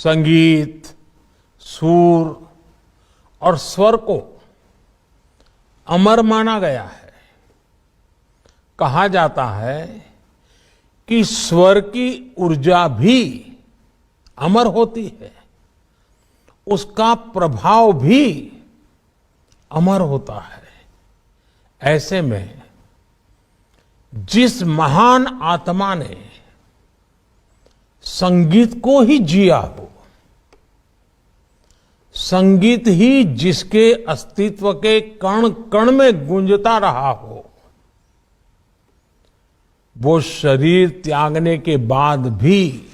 संगीत, सुर और स्वर को अमर माना गया है। कहा जाता है कि स्वर की ऊर्जा भी अमर होती है, उसका प्रभाव भी अमर होता है। ऐसे में जिस महान आत्मा ने संगीत को ही जिया हो, संगीत ही जिसके अस्तित्व के कण कण में गूंजता रहा हो, वो शरीर त्यागने के बाद भी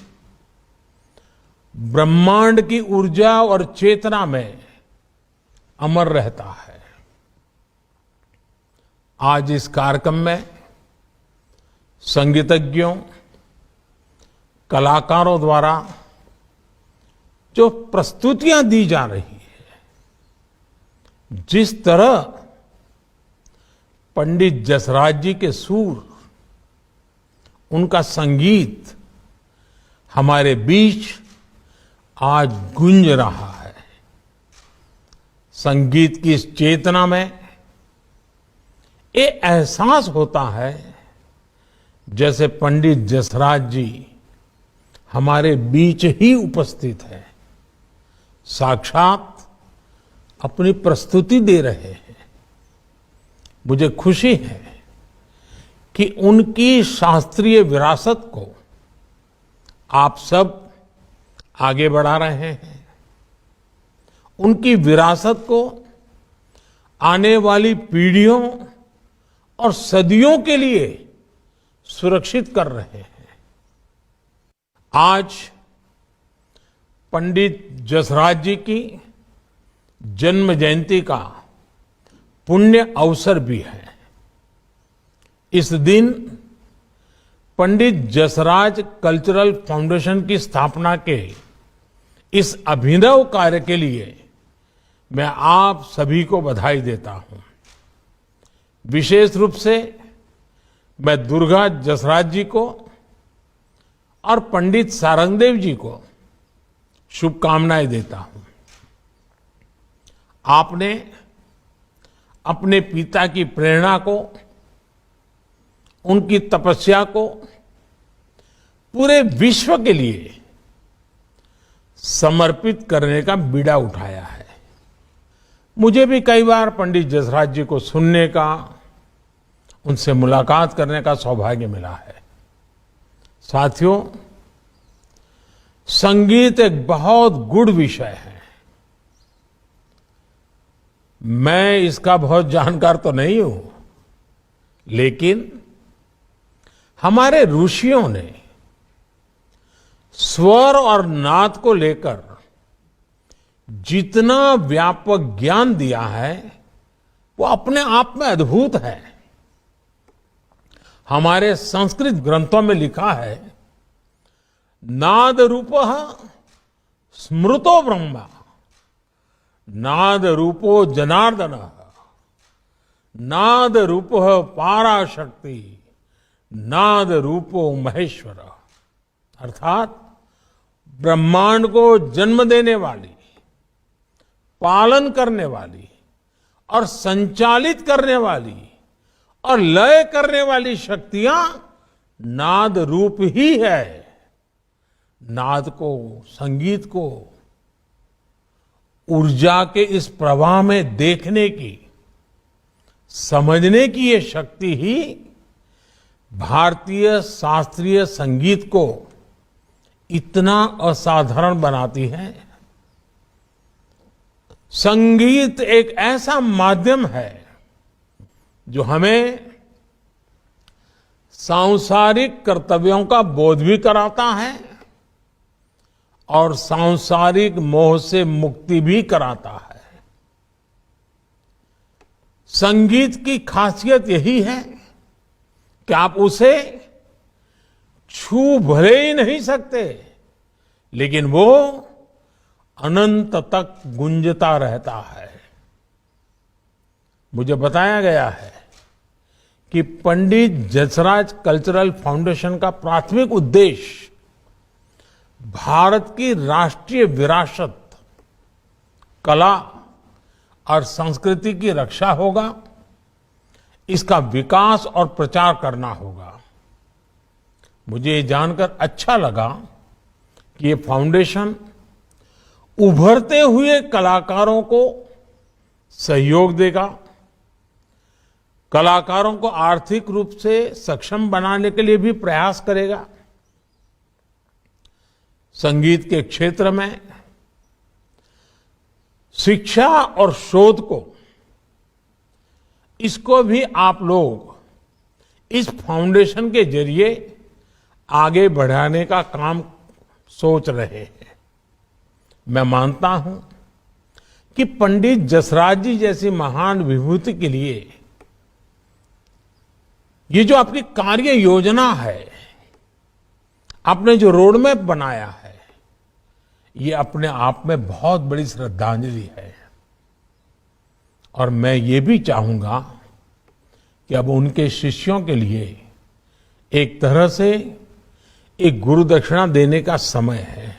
ब्रह्मांड की ऊर्जा और चेतना में अमर रहता है। आज इस कार्यक्रम में संगीतज्ञों, कलाकारों द्वारा जो प्रस्तुतियां दी जा रही है, जिस तरह पंडित जसराज जी के सुर, उनका संगीत हमारे बीच आज गूंज रहा है। संगीत की इस चेतना में ये एहसास होता है जैसे पंडित जसराज जी हमारे बीच ही उपस्थित है, साक्षात अपनी प्रस्तुति दे रहे हैं। मुझे खुशी है कि उनकी शास्त्रीय विरासत को आप सब आगे बढ़ा रहे हैं। उनकी विरासत को आने वाली पीढ़ियों और सदियों के लिए सुरक्षित कर रहे हैं। आज पंडित जसराज जी की जन्म जयंती का पुण्य अवसर भी है। इस दिन पंडित जसराज कल्चरल फाउंडेशन की स्थापना के इस अभिनव कार्य के लिए मैं आप सभी को बधाई देता हूं। विशेष रूप से मैं दुर्गा जसराज जी को और पंडित सारंगदेव जी को शुभकामनाएं देता हूं। आपने अपने पिता की प्रेरणा को, उनकी तपस्या को पूरे विश्व के लिए समर्पित करने का बीड़ा उठाया है। मुझे भी कई बार पंडित जसराज जी को सुनने का, उनसे मुलाकात करने का सौभाग्य मिला है। साथियों, संगीत एक बहुत गूढ़ विषय है। मैं इसका बहुत जानकार तो नहीं हूं, लेकिन हमारे ऋषियों ने स्वर और नाद को लेकर जितना व्यापक ज्ञान दिया है, वो अपने आप में अद्भुत है। हमारे संस्कृत ग्रंथों में लिखा है, नाद रूपः स्मृतो ब्रह्मा, नाद रूपो जनार्दन, नाद रूपः पाराशक्ति, नाद रूपो महेश्वर। अर्थात ब्रह्मांड को जन्म देने वाली, पालन करने वाली और संचालित करने वाली और लय करने वाली शक्तियां नाद रूप ही है। नाद को, संगीत को ऊर्जा के इस प्रवाह में देखने की, समझने की ये शक्ति ही भारतीय शास्त्रीय संगीत को इतना असाधारण बनाती है। संगीत एक ऐसा माध्यम है जो हमें सांसारिक कर्तव्यों का बोध भी कराता है और सांसारिक मोह से मुक्ति भी कराता है। संगीत की खासियत यही है कि आप उसे छू भले ही नहीं सकते, लेकिन वो अनंत तक गूंजता रहता है। मुझे बताया गया है कि पंडित जसराज कल्चरल फाउंडेशन का प्राथमिक उद्देश्य भारत की राष्ट्रीय विरासत, कला और संस्कृति की रक्षा होगा, इसका विकास और प्रचार करना होगा। मुझे ये जानकर अच्छा लगा कि ये फाउंडेशन उभरते हुए कलाकारों को सहयोग देगा, कलाकारों को आर्थिक रूप से सक्षम बनाने के लिए भी प्रयास करेगा। संगीत के क्षेत्र में शिक्षा और शोध को, इसको भी आप लोग इस फाउंडेशन के जरिए आगे बढ़ाने का काम सोच रहे हैं। मैं मानता हूं कि पंडित जसराज जी जैसी महान विभूति के लिए ये जो आपकी कार्य योजना है, आपने जो रोड मैप बनाया है, ये अपने आप में बहुत बड़ी श्रद्धांजलि है। और मैं ये भी चाहूंगा कि अब उनके शिष्यों के लिए एक तरह से एक गुरु दक्षिणा देने का समय है।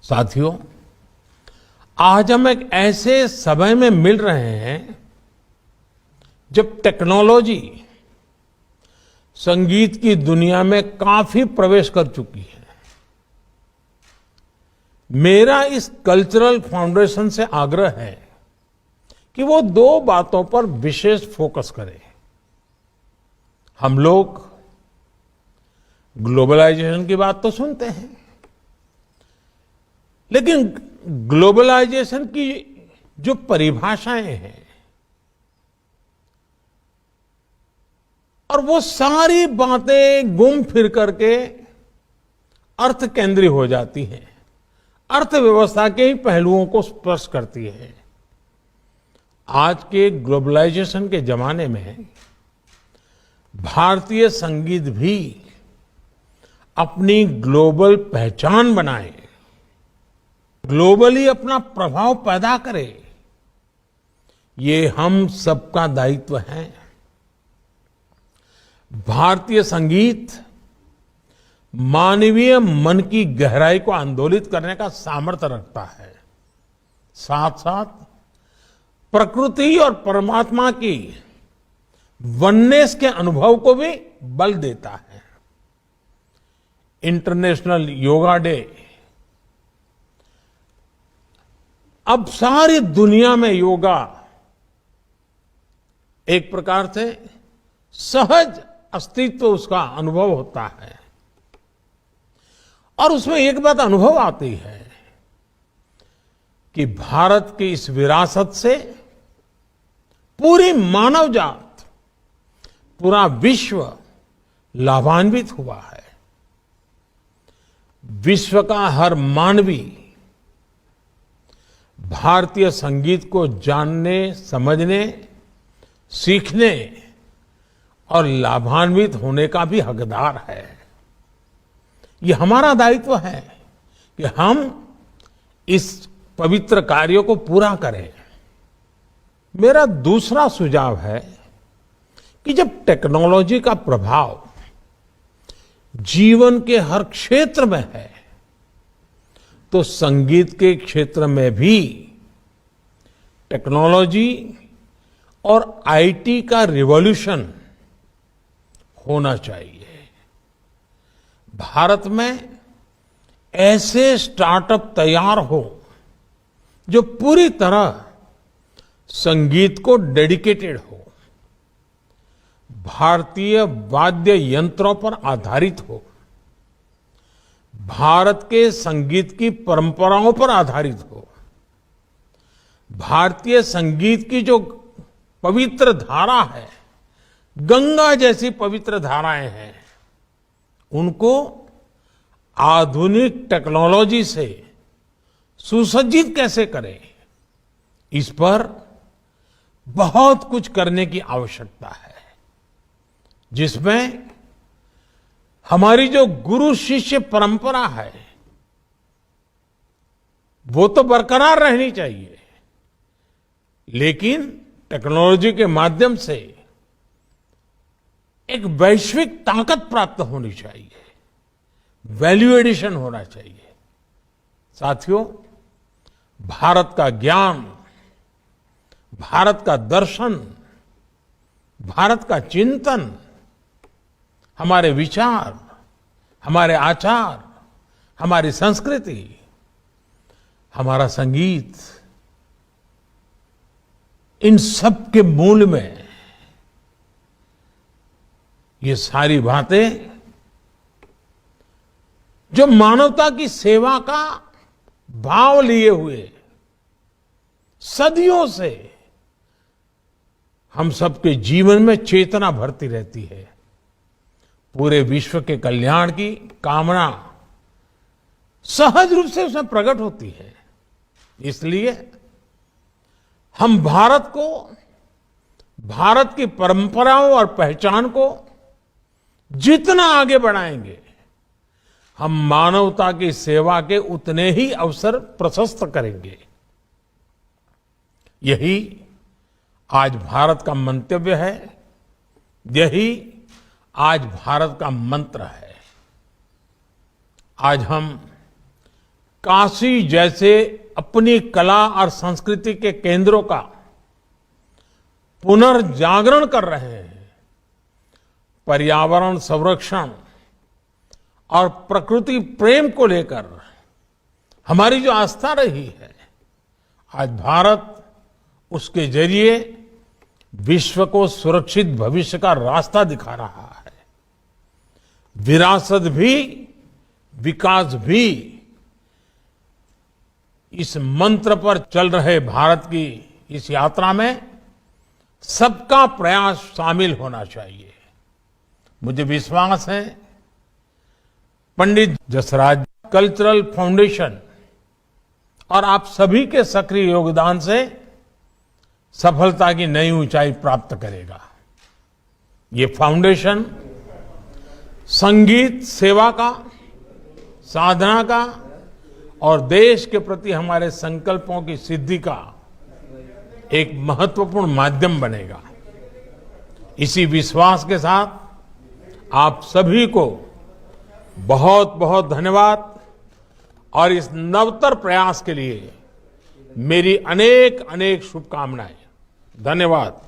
साथियों, आज हम एक ऐसे समय में मिल रहे हैं जब टेक्नोलॉजी संगीत की दुनिया में काफी प्रवेश कर चुकी है। मेरा इस कल्चरल फाउंडेशन से आग्रह है कि वो दो बातों पर विशेष फोकस करें। हम लोग ग्लोबलाइजेशन की बात तो सुनते हैं, लेकिन ग्लोबलाइजेशन की जो परिभाषाएं हैं और वो सारी बातें घूम फिर करके अर्थ केंद्रीय हो जाती हैं, अर्थव्यवस्था के ही पहलुओं को स्पर्श करती है। आज के ग्लोबलाइजेशन के जमाने में भारतीय संगीत भी अपनी ग्लोबल पहचान बनाए, ग्लोबली अपना प्रभाव पैदा करे, ये हम सबका दायित्व है। भारतीय संगीत मानवीय मन की गहराई को आंदोलित करने का सामर्थ्य रखता है, साथ साथ प्रकृति और परमात्मा की वननेस के अनुभव को भी बल देता है। इंटरनेशनल योगा डे अब सारी दुनिया में योगा एक प्रकार से सहज अस्तित्व उसका अनुभव होता है। और उसमें एक बात अनुभव आती है कि भारत की इस विरासत से पूरी मानव जात, पूरा विश्व लाभान्वित हुआ है। विश्व का हर मानवी भारतीय संगीत को जानने, समझने, सीखने और लाभान्वित होने का भी हकदार है। ये हमारा दायित्व है कि हम इस पवित्र कार्य को पूरा करें। मेरा दूसरा सुझाव है कि जब टेक्नोलॉजी का प्रभाव जीवन के हर क्षेत्र में है, तो संगीत के क्षेत्र में भी टेक्नोलॉजी और आईटी का रिवॉल्यूशन होना चाहिए। भारत में ऐसे स्टार्टअप तैयार हो जो पूरी तरह संगीत को डेडिकेटेड हो, भारतीय वाद्य यंत्रों पर आधारित हो, भारत के संगीत की परंपराओं पर आधारित हो, भारतीय संगीत की जो पवित्र धारा है, गंगा जैसी पवित्र धाराएं हैं, उनको आधुनिक टेक्नोलॉजी से सुसज्जित कैसे करें, इस पर बहुत कुछ करने की आवश्यकता है, जिसमें हमारी जो गुरु शिष्य परंपरा है वो तो बरकरार रहनी चाहिए, लेकिन टेक्नोलॉजी के माध्यम से एक वैश्विक ताकत प्राप्त होनी चाहिए। वैल्यू एडिशन होना चाहिए। साथियों, भारत का ज्ञान, भारत का दर्शन, भारत का चिंतन, हमारे विचार, हमारे आचार, हमारी संस्कृति, हमारा संगीत, इन सब के मूल में ये सारी बातें जो मानवता की सेवा का भाव लिए हुए सदियों से हम सबके जीवन में चेतना भरती रहती है, पूरे विश्व के कल्याण की कामना सहज रूप से उसमें प्रकट होती है। इसलिए हम भारत को, भारत की परंपराओं और पहचान को जितना आगे बढ़ाएंगे, हम मानवता की सेवा के उतने ही अवसर प्रशस्त करेंगे। यही आज भारत का मंतव्य है, यही आज भारत का मंत्र है। आज हम काशी जैसे अपनी कला और संस्कृति के केंद्रों का पुनर्जागरण कर रहे हैं। पर्यावरण संरक्षण और प्रकृति प्रेम को लेकर हमारी जो आस्था रही है, आज भारत उसके जरिए विश्व को सुरक्षित भविष्य का रास्ता दिखा रहा है। विरासत भी, विकास भी, इस मंत्र पर चल रहे भारत की इस यात्रा में सबका प्रयास शामिल होना चाहिए। मुझे विश्वास है पंडित जसराज कल्चरल फाउंडेशन और आप सभी के सक्रिय योगदान से सफलता की नई ऊंचाई प्राप्त करेगा। ये फाउंडेशन संगीत सेवा का, साधना का और देश के प्रति हमारे संकल्पों की सिद्धि का एक महत्वपूर्ण माध्यम बनेगा। इसी विश्वास के साथ आप सभी को बहुत बहुत धन्यवाद और इस नवतर प्रयास के लिए मेरी अनेक अनेक शुभकामनाएं। धन्यवाद।